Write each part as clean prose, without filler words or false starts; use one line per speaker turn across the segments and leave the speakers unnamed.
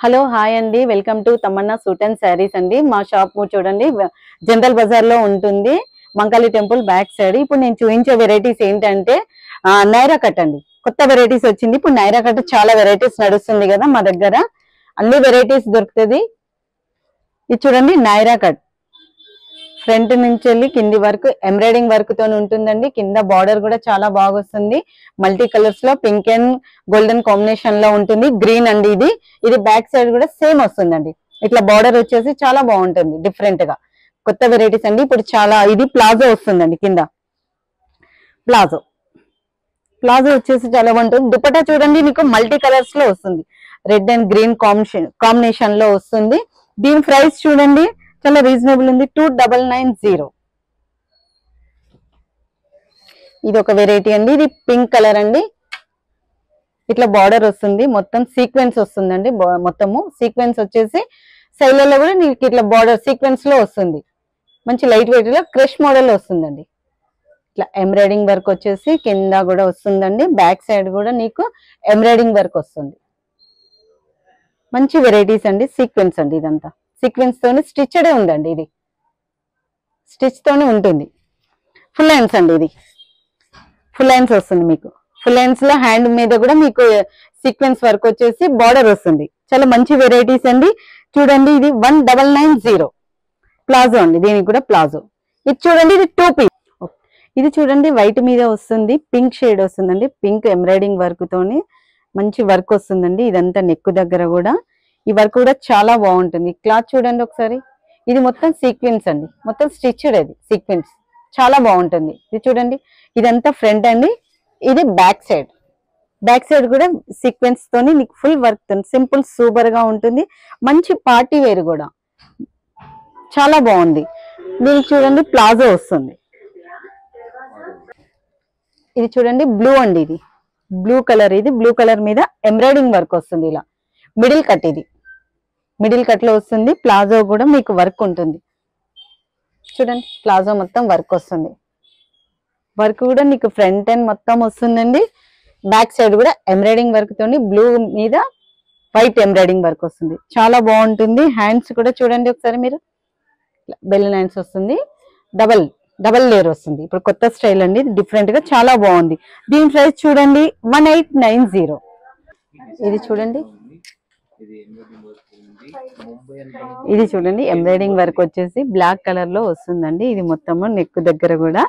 Hello hi అండి, welcome to Tamannaah suit and saris అండి. మా షాప్ చూడండి జనరల్ బజార్ లో ఉంటుంది, మంకాళి టెంపుల్ బ్యాక్ సైడ్. ఇప్పుడు నేను చూపించే వెరైటీస్ ఏంటంటే నైరా కట్ అండి. కొత్త వెరైటీస్ వచ్చింది. ఇప్పుడు నైరా కట్ చాలా వెరైటీస్ నడుస్తుంది కదా మా దగ్గర, అన్ని వెరైటీస్ దొరుకుతుంది. ఇది చూడండి నైరా కట్, ఫ్రంట్ నుంచి వెళ్ళి కింది వరకు ఎంబ్రాయిడింగ్ వర్క్ తో ఉంటుందండి. కింద బార్డర్ కూడా చాలా బాగా వస్తుంది, మల్టీ కలర్స్ లో పింక్ అండ్ గోల్డెన్ కాంబినేషన్ లో ఉంటుంది. గ్రీన్ అండి ఇది బ్యాక్ సైడ్ కూడా సేమ్ వస్తుందండి. ఇట్లా బార్డర్ వచ్చేసి చాలా బాగుంటుంది, డిఫరెంట్ గా కొత్త వెరైటీస్ అండి. ఇప్పుడు చాలా ఇది ప్లాజో వస్తుందండి. కింద ప్లాజో వచ్చేసి చాలా బాగుంటుంది. దుపట్టా చూడండి నీకు మల్టీ కలర్స్ లో వస్తుంది, రెడ్ అండ్ గ్రీన్ కాంబినేషన్ లో వస్తుంది. దీని ప్రైస్ చూడండి చాలా రీజనబుల్ ఉంది, 2990. ఇది ఒక వెరైటీ అండి. ఇది పింక్ కలర్ అండి. ఇట్లా బార్డర్ వస్తుంది, మొత్తం సీక్వెన్స్ వస్తుందండి. మొత్తము సీక్వెన్స్ వచ్చేసి సైడ్లలో కూడా నీకు ఇట్లా బార్డర్ సీక్వెన్స్ లో వస్తుంది. మంచి లైట్ వెయిట్ లో క్రష్ మోడల్ వస్తుందండి. ఇట్లా ఎంబ్రాయిడింగ్ వర్క్ వచ్చేసి కింద కూడా వస్తుందండి. బ్యాక్ సైడ్ కూడా నీకు ఎంబ్రాయిడింగ్ వర్క్ వస్తుంది. మంచి వెరైటీస్ అండి. సీక్వెన్స్ అండి, ఇదంతా సీక్వెన్స్ తోని స్టిచ్డే ఉందండి. ఇది స్టిచ్ తోనే ఉంటుంది. ఫుల్ హ్యాండ్స్ అండి. ఇది ఫుల్ హ్యాండ్స్ వస్తుంది మీకు. ఫుల్ హ్యాండ్స్ లో హ్యాండ్ మీద కూడా మీకు సీక్వెన్స్ వర్క్ వచ్చేసి బార్డర్ వస్తుంది. చాలా మంచి వెరైటీస్ అండి. చూడండి ఇది 1990 ప్లాజో అండి. దీనికి కూడా ప్లాజో. ఇది చూడండి ఇది 2 పీస్. ఇది చూడండి వైట్ మీద వస్తుంది, పింక్ షేడ్ వస్తుందండి. పింక్ ఎంబ్రాయిడింగ్ వర్క్ తోని మంచి వర్క్ వస్తుందండి. ఇదంతా నెక్ దగ్గర కూడా ఈ వర్క్ కూడా చాలా బాగుంటుంది. క్లాత్ చూడండి ఒకసారి. ఇది మొత్తం సీక్వెన్స్ అండి, మొత్తం స్టిచ్డ్. అది సీక్వెన్స్ చాలా బాగుంటుంది. ఇది చూడండి ఇదంతా ఫ్రంట్ అండి. ఇది బ్యాక్ సైడ్ కూడా సీక్వెన్స్ తోని నీకు ఫుల్ వర్క్ తోని సింపుల్ సూపర్ గా ఉంటుంది. మంచి పార్టీ వేర్ కూడా చాలా బాగుంది. దీనికి చూడండి ప్లాజో వస్తుంది. ఇది చూడండి బ్లూ అండి. ఇది బ్లూ కలర్. ఇది బ్లూ కలర్ మీద ఎంబ్రాయిడింగ్ వర్క్ వస్తుంది. ఇలా మిడిల్ కట్, ఇది మిడిల్ కట్ లో వస్తుంది. ప్లాజో కూడా మీకు వర్క్ ఉంటుంది. చూడండి ప్లాజో మొత్తం వర్క్ వస్తుంది. వర్క్ కూడా నీకు ఫ్రంట్ అండ్ మొత్తం వస్తుందండి. బ్యాక్ సైడ్ కూడా ఎంబ్రాయిడింగ్ వర్క్ తోని బ్లూ మీద వైట్ ఎంబ్రాయిడింగ్ వర్క్ వస్తుంది. చాలా బాగుంటుంది. హ్యాండ్స్ కూడా చూడండి ఒకసారి మీరు, బెలూన్ హ్యాండ్స్ వస్తుంది. డబల్ లేయర్ వస్తుంది. ఇప్పుడు కొత్త స్టైల్ అండి, డిఫరెంట్ గా చాలా బాగుంది. దీని ప్రైస్ చూడండి 1890. ఇది చూడండి, ఇది చూడండి ఎంబ్రాయిడింగ్ వర్క్ వచ్చేసి బ్లాక్ కలర్ లో వస్తుందండి. ఇది మొత్తము నెక్ దగ్గర కూడా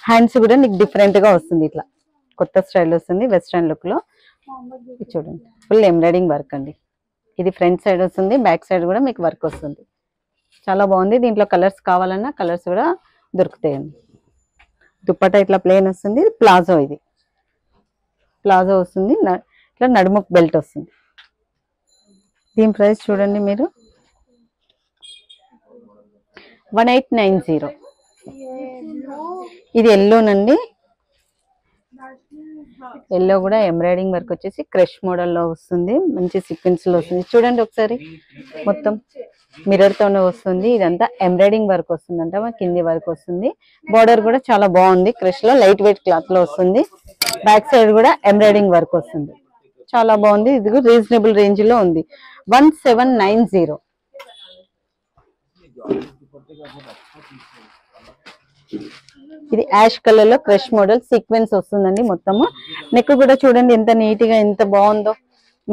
హ్యాండ్స్ కూడా నీకు డిఫరెంట్ గా వస్తుంది. ఇట్లా కొత్త స్టైల్ వస్తుంది, వెస్ట్రన్ లుక్ లో. ఇది చూడండి ఫుల్ ఎంబ్రాయిడింగ్ వర్క్ అండి. ఇది ఫ్రంట్ సైడ్ వస్తుంది, బ్యాక్ సైడ్ కూడా మీకు వర్క్ వస్తుంది. చాలా బాగుంది. దీంట్లో కలర్స్ కావాలన్నా కలర్స్ కూడా దొరుకుతాయండి. దుప్పట్టా ఇట్లా ప్లెయిన్ వస్తుంది. ప్లాజో, ఇది ప్లాజో వస్తుంది. ఇట్లా నడుము బెల్ట్ వస్తుంది. దీని ప్రైస్ చూడండి మీరు 1890. ఇది ఎల్లోనండి. ఎల్లో కూడా ఎంబ్రాయిడింగ్ వర్క్ వచ్చేసి క్రష్ మోడల్ లో వస్తుంది. మంచి సీక్వెన్స్ లో వస్తుంది. చూడండి ఒకసారి మొత్తం మిర్రర్ తోనే వస్తుంది. ఇదంతా ఎంబ్రాయిడింగ్ వర్క్ వస్తుంది అంట, కింది వర్క్ వస్తుంది. బార్డర్ కూడా చాలా బాగుంది. క్రష్ లో లైట్ వెయిట్ క్లాత్ లో వస్తుంది. బ్యాక్ సైడ్ కూడా ఎంబ్రాయిడింగ్ వర్క్ వస్తుంది. చాలా బాగుంది. ఇది కూడా రీజనబుల్ రేంజ్ లో ఉంది, 1790. ఇది యాష్ కలర్ లో క్రష్ మోడల్ సీక్వెన్స్ వస్తుందండి. మొత్తము నెక్ కూడా చూడండి ఎంత నీట్ గా ఎంత బాగుందో.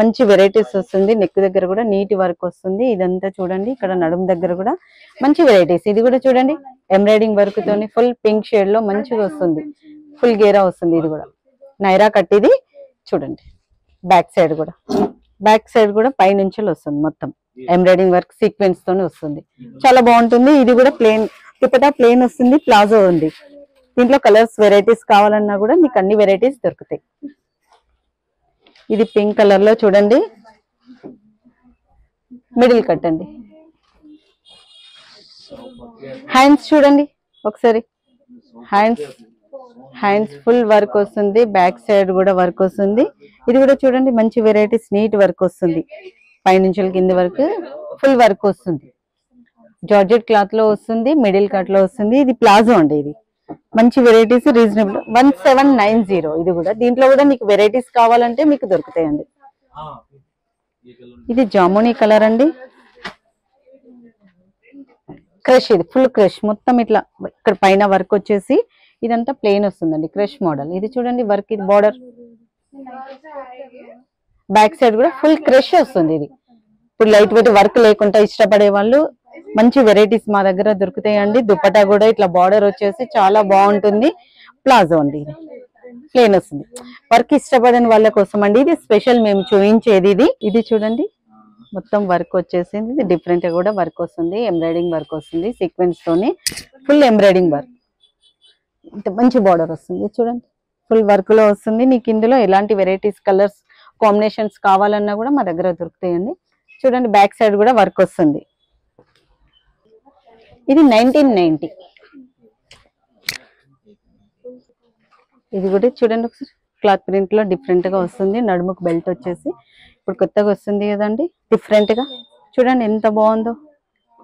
మంచి వెరైటీస్ వస్తుంది. నెక్ దగ్గర కూడా నీట్ వర్క్ వస్తుంది. ఇదంతా చూడండి ఇక్కడ నడుము దగ్గర కూడా మంచి వెరైటీస్. ఇది కూడా చూడండి ఎంబ్రాయిడింగ్ వర్క్ తోని ఫుల్ పింక్ షేడ్ లో మంచిగా వస్తుంది. ఫుల్ గేరా వస్తుంది. ఇది కూడా నైరా కట్. ఇది చూడండి బ్యాక్ సైడ్ కూడా పైనుంచి వస్తుంది. మొత్తం ఎంబ్రాయిడింగ్ వర్క్ సీక్వెన్స్ తోనే వస్తుంది. చాలా బాగుంటుంది. ఇది కూడా ప్లేన్ దుపట్టా ప్లేన్ వస్తుంది. ప్లాజో ఉంది. దీంట్లో కలర్స్ వెరైటీస్ కావాలన్నా కూడా మీకు అన్ని వెరైటీస్ దొరుకుతాయి. ఇది పింక్ కలర్ లో చూడండి మిడిల్ కట్ అండి. హ్యాండ్స్ చూడండి ఒకసారి. హ్యాండ్స్ ఫుల్ వర్క్ వస్తుంది. బ్యాక్ సైడ్ కూడా వర్క్ వస్తుంది. ఇది కూడా చూడండి మంచి వెరైటీస్, నీట్ వర్క్ వస్తుంది. పైనుంచి కింద వరకు ఫుల్ వర్క్ వస్తుంది. జార్జెట్ క్లాత్ లో వస్తుంది, మిడిల్ కట్ లో వస్తుంది. ఇది ప్లాజో అండి. ఇది మంచి వెరైటీస్ రీజనబుల్ 1790. ఇది కూడా దీంట్లో కూడా మీకు వెరైటీస్ కావాలంటే మీకు దొరుకుతాయండి. ఇది జామునీ కలర్ అండి, క్రష్, ఇది ఫుల్ క్రష్ మొత్తం ఇట్లా ఇక్కడ పైన వర్క్ వచ్చేసి ఇదంతా ప్లెయిన్ వస్తుందండి, క్రష్ మోడల్. ఇది చూడండి వర్క్, ఇది బార్డర్, బ్యాక్ సైడ్ కూడా ఫుల్ క్రష్ వస్తుంది. ఇది ఇప్పుడు లైట్ వెయిట్ వర్క్ లేకుండా ఇష్టపడే వాళ్ళు మంచి వెరైటీస్ మా దగ్గర దొరుకుతాయండి. దుపట్టా కూడా ఇట్లా బార్డర్ వచ్చేసి చాలా బాగుంటుంది. ప్లాజో అండి, ఇది ప్లేన్ వస్తుంది. వర్క్ ఇష్టపడని వాళ్ళ కోసం అండి ఇది స్పెషల్ మేము చూపించేది. ఇది చూడండి మొత్తం వర్క్ వచ్చేసింది. ఇది డిఫరెంట్ గా కూడా వర్క్ వస్తుంది, ఎంబ్రాయిడింగ్ వర్క్ వస్తుంది, సీక్వెన్స్ తోని ఫుల్ ఎంబ్రాయిడింగ్ వర్క్. ఇంత మంచి బార్డర్ వస్తుంది చూడండి, ఫుల్ వర్క్ లో వస్తుంది. నీకు ఇందులో ఎలాంటి వెరైటీస్ కలర్స్ కాంబినేషన్స్ కావాలన్నా కూడా మా దగ్గర దొరుకుతాయండి. చూడండి బ్యాక్ సైడ్ కూడా వర్క్ వస్తుంది. ఇది 1990. ఇది కూడా చూడండి ఒకసారి క్లాత్ ప్రింట్ లో డిఫరెంట్ గా వస్తుంది. నడుముకు బెల్ట్ వచ్చేసి ఇప్పుడు కొత్తగా వస్తుంది కదండి, డిఫరెంట్ గా చూడండి ఎంత బాగుందో.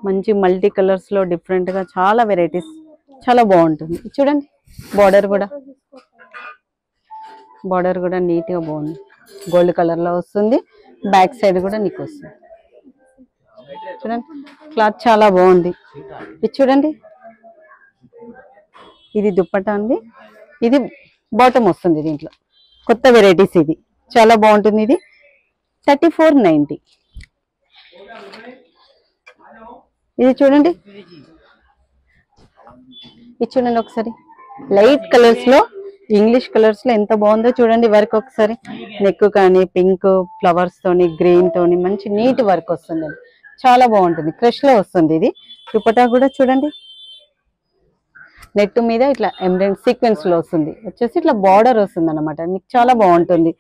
మంచి మల్టీ కలర్స్ లో డిఫరెంట్ గా చాలా వెరైటీస్, చాలా బాగుంటుంది. చూడండి బార్డర్ కూడా నీట్ గా బాగుంది, గోల్డ్ కలర్ లో వస్తుంది. బ్యాక్ సైడ్ కూడా నీకు వస్తుంది. చూడండి క్లాత్ చాలా బాగుంది. ఇది చూడండి, ఇది దుప్పట్టా అండి, ఇది బాటమ్ వస్తుంది. దీంట్లో కొత్త వెరైటీస్, ఇది చాలా బాగుంటుంది. ఇది 3490. ఇది చూడండి, ఒకసారి లైట్ కలర్స్ లో, ఇంగ్లీష్ కలర్స్ లో ఎంత బాగుందో చూడండి వర్క్. ఒకసారి నెక్ కానీ పింక్ ఫ్లవర్స్ తోని, గ్రీన్ తోని మంచి నీట్ వర్క్ వస్తుంది. చాలా బాగుంటుంది, క్రష్ లో వస్తుంది. ఇది దుపట్టా కూడా చూడండి నెట్ మీద ఇట్లా ఎంబ్రాయిడరీ సీక్వెన్స్ లో వస్తుంది, వచ్చేసి ఇట్లా బార్డర్ వస్తుంది అనమాట. మీకు చాలా బాగుంటుంది.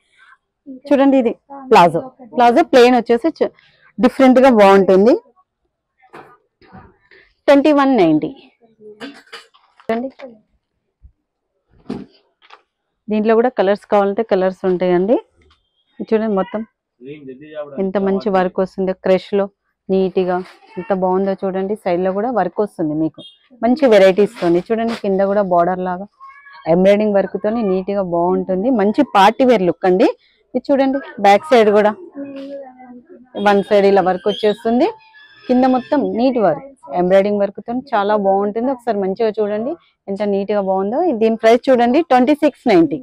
చూడండి ఇది ప్లాజో ప్లెయిన్ వచ్చేసి డిఫరెంట్ గా బాగుంటుంది. 2190. చూడండి దీంట్లో కూడా కలర్స్ కావాలంటే కలర్స్ ఉంటాయండి. చూడండి మొత్తం ఎంత మంచి వర్క్ వస్తుందో, క్రష్ లో నీట్ గా ఎంత బాగుందో చూడండి. సైడ్ లో కూడా వర్క్ వస్తుంది మీకు మంచి వెరైటీస్ తోని. చూడండి కింద కూడా బార్డర్ లాగా ఎంబ్రాయిడింగ్ వర్క్ తోని నీట్ గా బాగుంటుంది. మంచి పార్టీ వేర్ లుక్ అండి. ఇది చూడండి బ్యాక్ సైడ్ కూడా వన్ సైడ్ ఇలా వర్క్ వచ్చేస్తుంది, కింద మొత్తం నీట్ వర్క్ ఎంబ్రాయిడింగ్ వర్క్ తో చాలా బాగుంటుంది. ఒకసారి మంచిగా చూడండి ఎంత నీట్ గా బాగుందో. దీని ప్రైస్ చూడండి 2690.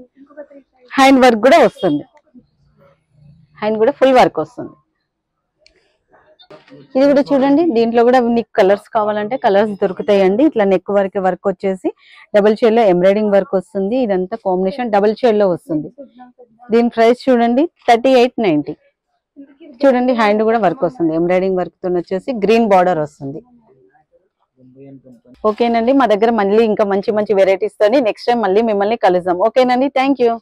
హ్యాండ్ వర్క్ కూడా వస్తుంది, హ్యాండ్ కూడా ఫుల్ వర్క్ వస్తుంది. ఇది కూడా చూడండి, దీంట్లో కూడా మీకు కలర్స్ కావాలంటే కలర్స్ దొరుకుతాయండి. ఇట్లా నెక్ వర్క్ వచ్చేసి డబుల్ షేడ్ లో ఎంబ్రాయిడింగ్ వర్క్ వస్తుంది. ఇదంతా కాంబినేషన్ డబుల్ షేడ్ లో వస్తుంది. దీని ప్రైస్ చూడండి 3890. చూడండి హ్యాండ్ కూడా వర్క్ వస్తుంది, ఎంబ్రాయిడింగ్ వర్క్ తో వచ్చేసి గ్రీన్ బార్డర్ వస్తుంది. ఓకేనండి, మా దగ్గర మళ్ళీ ఇంకా మంచి వెరైటీస్ తోని నెక్స్ట్ టైం మళ్ళీ మిమ్మల్ని కలుద్దాం. ఓకేనండి, థ్యాంక్ యూ.